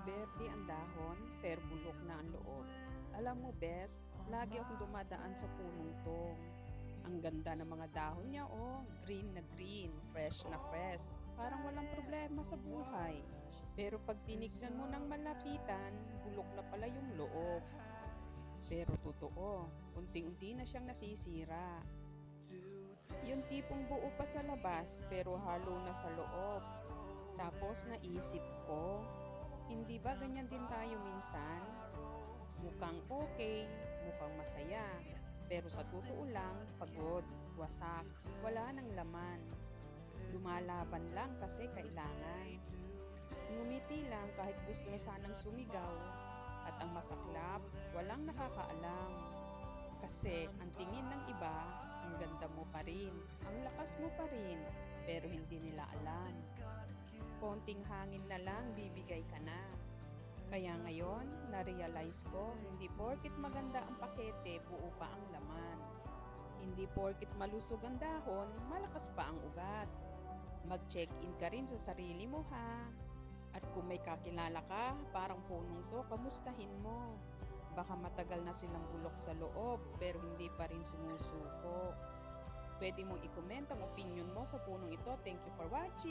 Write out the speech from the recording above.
Berde ang dahon, pero bulok na ang loob. Alam mo, Bes, lagi akong dumadaan sa punong to. Ang ganda ng mga dahon niya, oh. Green na green, fresh na fresh. Parang walang problema sa buhay. Pero pag tinignan mo ng malapitan, bulok na pala yung loob. Pero totoo, unti-unti na siyang nasisira. Yung tipong buo pa sa labas, pero hollow na sa loob. Tapos naisip ko, hindi ba ganyan din tayo minsan? Mukhang okay, mukhang masaya, pero sa totoo lang, pagod, wasak, wala nang laman. Lumalaban lang kasi kailangan. Ngumiti lang kahit gusto na sanang sumigaw. At ang masaklap, walang nakakaalam. Kasi ang tingin ng iba, ang ganda mo pa rin, ang lakas mo pa rin, pero hindi nila alam. Konting hangin na lang bibigay ka na. Kaya ngayon, na-realize ko, hindi porkit maganda ang pakete, buo pa ang laman. Hindi porkit malusog ang dahon, malakas pa ang ugat. Mag-check-in ka rin sa sarili mo ha. At kung may kakilala ka, parang punong to, kamustahin mo. Baka matagal na silang bulok sa loob, pero hindi pa rin sumusuko. Pwede mong i-comment ang opinion mo sa punong ito. Thank you for watching!